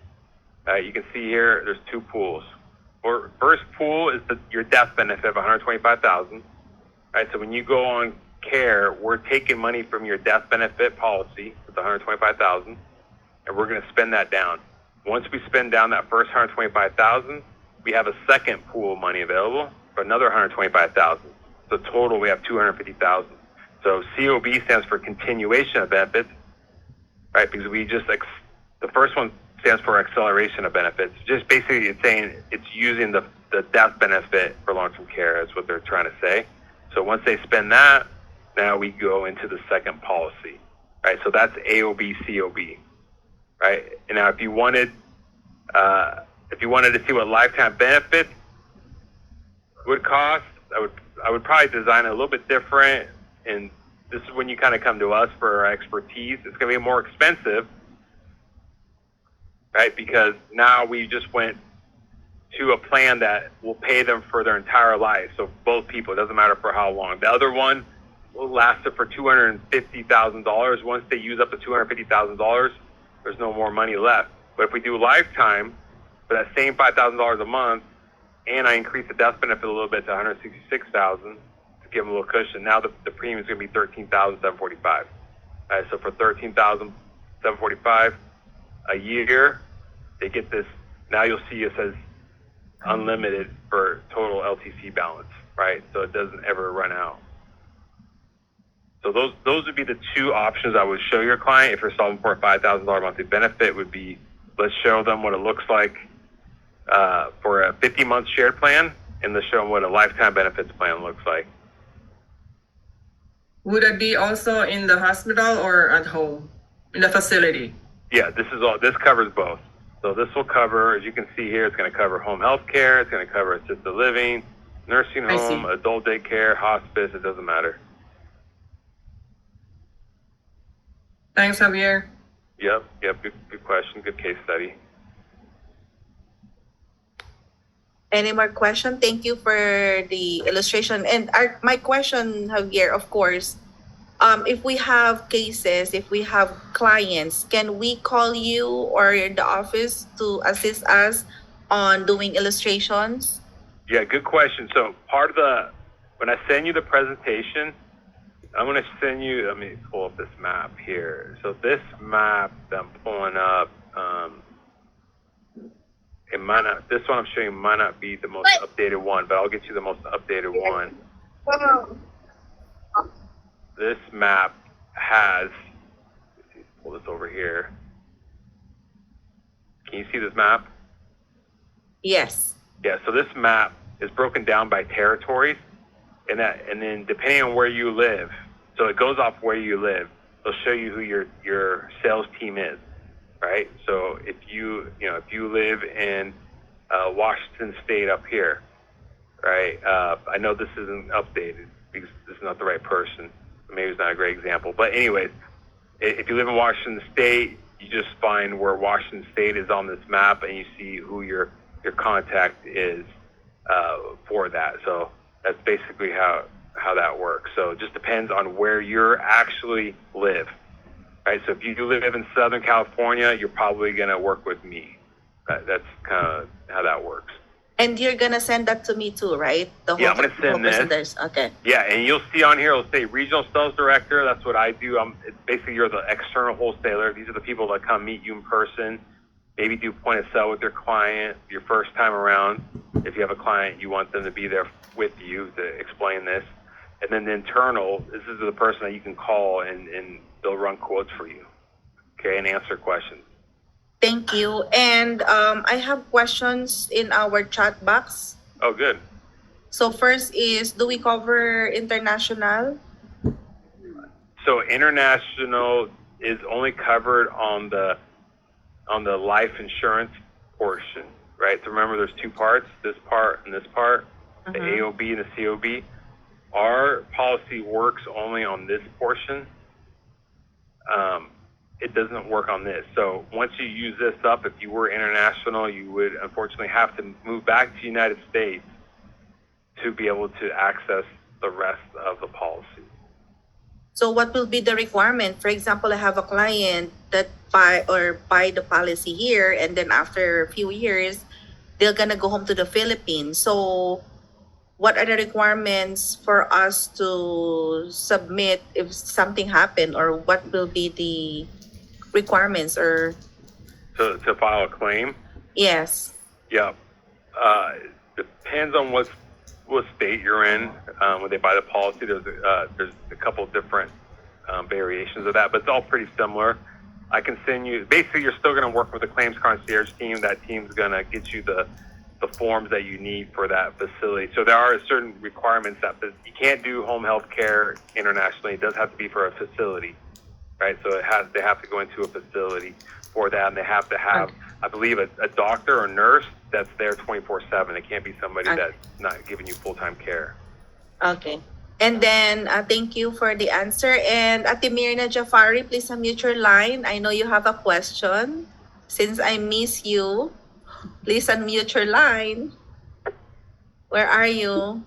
You can see here, there's two pools. First pool is your death benefit of $125,000. Right, so when you go on care, we're taking money from your death benefit policy, it's $125,000, and we're going to spend that down. Once we spend down that first $125,000, we have a second pool of money available for another $125,000. So total, we have $250,000. So COB stands for continuation of benefits, right? Because the first one stands for acceleration of benefits. Just basically, it's saying it's using the death benefit for long-term care is what they're trying to say. So once they spend that, now we go into the second policy, right? So that's AOB, COB, right? And now if you wanted to see what lifetime benefits would cost, I would probably design it a little bit different. And this is when you kind of come to us for our expertise. It's going to be more expensive, right? Because now we just went to a plan that will pay them for their entire life. So both people, it doesn't matter for how long. The other one will last it for $250,000. Once they use up the $250,000, there's no more money left. But if we do lifetime for that same $5,000 a month, and I increase the death benefit a little bit to $166,000 to give them a little cushion, now the premium is going to be $13,745. So for $13,745 a year, they get this. Now you'll see it says unlimited for total LTC balance, right? So it doesn't ever run out. So those would be the two options I would show your client if you're solving for a $5,000 monthly benefit. Would be, let's show them what it looks like for a 50-month shared plan, and let's show them what a lifetime benefits plan looks like. Would it be also in the hospital or at home, in the facility? Yeah, this covers both. So this will cover, as you can see here, it's going to cover home health care, it's going to cover assisted living, nursing home, adult daycare, hospice, it doesn't matter. Thanks, Javier. Yep, good question, good case study. Any more question? Thank you for the illustration. And my question, Javier, of course, if we have cases, if we have clients, can we call you or the office to assist us on doing illustrations? Yeah, good question. So when I send you the presentation, I'm going to send you, let me pull up this map here. So this map that I'm pulling up, it might not, this one I'm showing you might not be the most updated one, but I'll get you the most updated one. This map has, let's pull this over here. Can you see this map? Yes. Yeah, so this map is broken down by territories, and then depending on where you live, so it goes off where you live. It'll show you who your sales team is, right? So if you live in Washington State up here, right? I know this isn't updated because this is not the right person. Maybe it's not a great example, but anyways, if you live in Washington State, you just find where Washington State is on this map, and you see who your contact is for that. So that's basically how that works. So it just depends on where you actually live, right? So if you live in Southern California, you're probably going to work with me. That's kind of how that works. And you're going to send that to me too, right? Yeah, I'm going to send this. Okay. Yeah, and you'll see on here, it'll say Regional Sales Director. That's what I do. It's basically, you're the external wholesaler. These are the people that come meet you in person, maybe do point of sale with your client your first time around. If you have a client, you want them to be there with you to explain this. And then the internal, this is the person that you can call and they'll run quotes for you, okay, and answer questions. Thank you. And I have questions in our chat box. Oh, good. So first is, do we cover international? So international is only covered on the life insurance portion, right? So remember, there's two parts: this part and this part, the AOB and the COB. Our policy works only on this portion. It doesn't work on this. So once you use this up, if you were international, you would unfortunately have to move back to the United States to be able to access the rest of the policy. So what will be the requirement? For example, I have a client that buy the policy here, and then after a few years, they're gonna go home to the Philippines. So what are the requirements for us to submit if something happened, or what will be the requirements? Or To file a claim? yes. Yeah. Depends on what state you're in. When they buy the policy, there's a couple of different variations of that, but it's all pretty similar. I can send you, basically you're still going to work with the claims concierge team. That team's going to get you the forms that you need for that facility. So there are certain requirements that you can't do home health care internationally. It does have to be for a facility, right? So they have to go into a facility for that, and they have to have, I believe, a doctor or nurse that's there 24/7. It can't be somebody that's not giving you full-time care. Okay. And then thank you for the answer. And Ate Mirna Jafari, please unmute your line. I know you have a question. Since I miss you, please unmute your line. Where are you?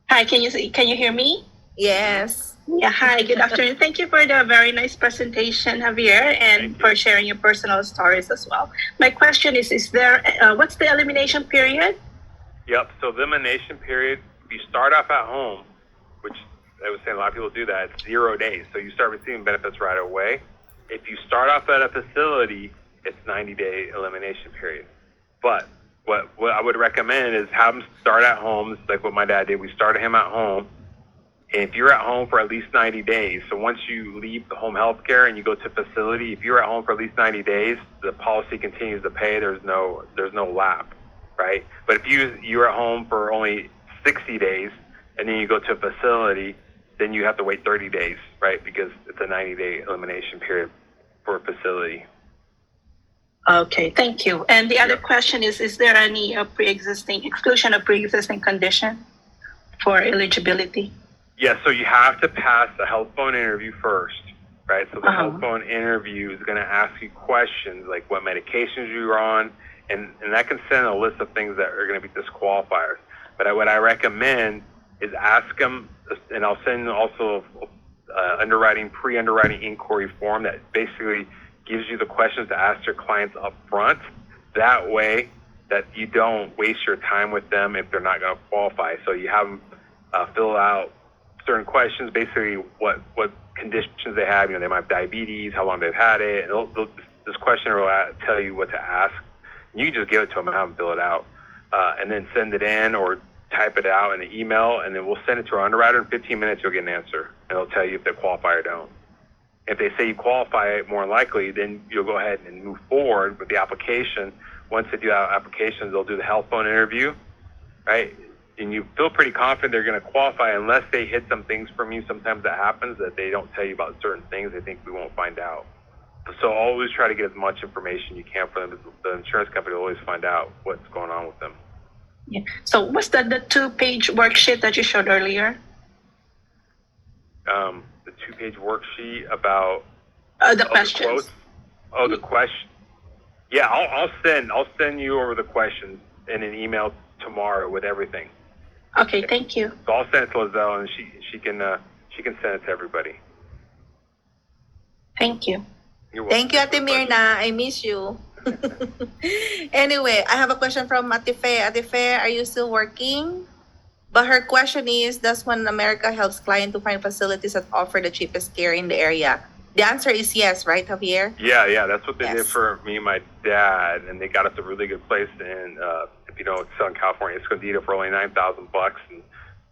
Hi, can you hear me? Yes. Yeah, hi, good afternoon. Thank you for the very nice presentation, Javier, and for sharing your personal stories as well. My question is there, what's the elimination period? Yep, so the elimination period, if you start off at home, which I was saying a lot of people do that, it's 0 days. So you start receiving benefits right away. If you start off at a facility, it's 90-day elimination period. But what I would recommend is have them start at home. It's like what my dad did. We started him at home. And if you're at home for at least 90 days, so once you leave the home health care and you go to a facility, if you're at home for at least 90 days, the policy continues to pay. There's no lap, right? But if you're at home for only 60 days and then you go to a facility, then you have to wait 30 days, right? Because it's a 90-day elimination period for a facility. Okay, thank you. And the other question is there any exclusion of pre-existing condition for eligibility? Yeah, so you have to pass the health phone interview first, right? So the health phone interview is going to ask you questions like what medications you're on, and that can send a list of things that are going to be disqualifiers. But what I recommend is ask them, and I'll send also pre-underwriting inquiry form that basically gives you the questions to ask your clients up front. That way that you don't waste your time with them if they're not going to qualify. So you have them fill out certain questions, basically what conditions they have. They might have diabetes, how long they've had it. And this questionnaire will tell you what to ask. You can just give it to them and have them fill it out, and then send it in or type it out in an email, and then we'll send it to our underwriter. In 15 minutes, you'll get an answer, and it'll tell you if they qualify or don't. If they say you qualify, more than likely, then you'll go ahead and move forward with the application. Once they do that application, they'll do the health phone interview, right? And you feel pretty confident they're going to qualify unless they hit some things from you. Sometimes that happens, that they don't tell you about certain things. They think we won't find out. So always try to get as much information you can for them. The insurance company will always find out what's going on with them. Yeah. So what's the 2-page worksheet that you showed earlier? The 2-page worksheet about the questions. The question. Yeah, I'll send you over the questions in an email tomorrow with everything. Okay, thank you. So I'll send it to Lizelle, and she can send it to everybody. Thank you. You're welcome. Thank you, Ate Mirna. I miss you. Anyway, I have a question from Ate Fe. Ate Fe, are you still working? But her question is, does OneAmerica helps client to find facilities that offer the cheapest care in the area? The answer is yes, right, Javier? Yeah, that's what they did for me and my dad, and they got us a really good place in, if you know, Southern California, Escondido for only $9,000. And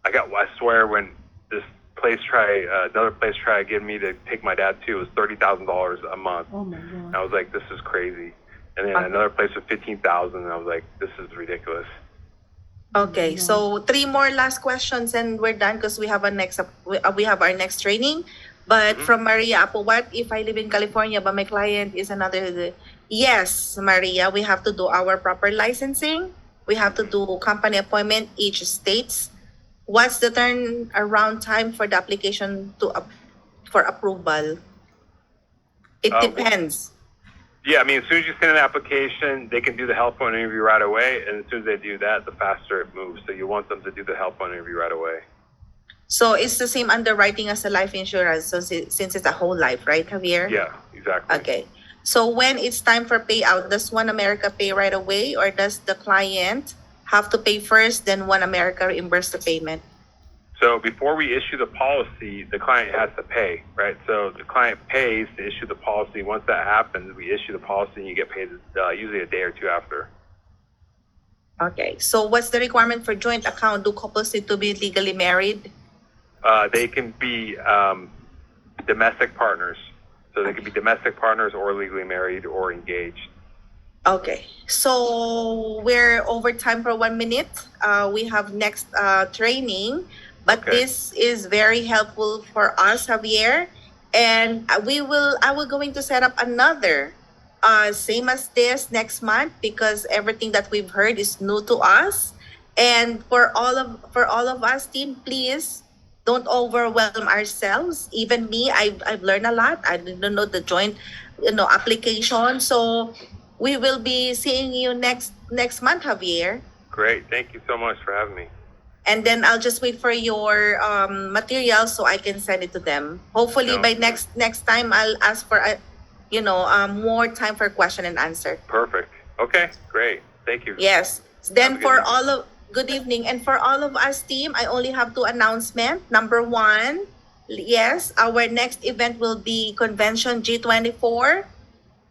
I swear, when this another place tried getting me to take my dad to. It was $30,000 a month. Oh my God. I was like, this is crazy. And then another place was 15,000, and I was like, this is ridiculous. Okay, so 3 more last questions and we're done because we have we have our next training. But from Maria Apo, what if I live in California but my client is another? Yes, Maria, we have to do our proper licensing. We have to do company appointment each states. What's the turnaround time for the application for approval? It depends. Yeah, I mean, as soon as you send an application, they can do the health phone interview right away. And as soon as they do that, the faster it moves. So you want them to do the health phone interview right away. So it's the same underwriting as a life insurance. So since it's a whole life, right, Javier? Yeah, exactly. Okay. So when it's time for payout, does OneAmerica pay right away, or does the client have to pay first, then OneAmerica reimburse the payment? So before we issue the policy, the client has to pay, right? So the client pays to issue the policy. Once that happens, we issue the policy and you get paid usually a day or two after. Okay. So what's the requirement for joint account? Do couples need to be legally married? They can be domestic partners. So they can be domestic partners or legally married or engaged. Okay. So we're over time for 1 minute. We have next training. But Okay. this is very helpful for us, Javier. And I will going to set up another same as this next month because everything that we've heard is new to us. And for all of us, team, please don't overwhelm ourselves. Even me, I've learned a lot. I didn't know the joint, application. So we will be seeing you next month, Javier. Great. Thank you so much for having me. And then I'll just wait for your materials so I can send it to them. Hopefully by next time I'll ask for more time for question and answer. Perfect. Okay, great. Thank you. Yes. Have a Then good for evening. good evening, and for all of us team, I only have 2 announcements. Number 1, yes, our next event will be Convention G24.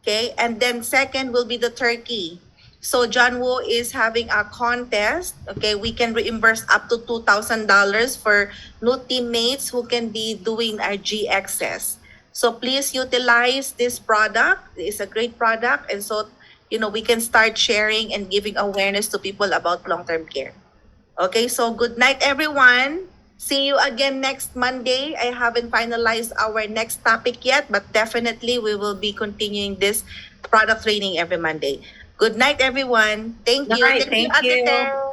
Okay, and then second will be the turkey. So John Woo is having a contest. Okay, we can reimburse up to $2,000 for new teammates who can be doing our GXS. So please utilize this product. It's a great product, and so we can start sharing and giving awareness to people about long-term care. Okay, so good night, everyone. See you again next Monday. I haven't finalized our next topic yet, but definitely we will be continuing this product training every Monday. Good night, everyone. Thank you. Night, Thank you, thank you. Ate Ter.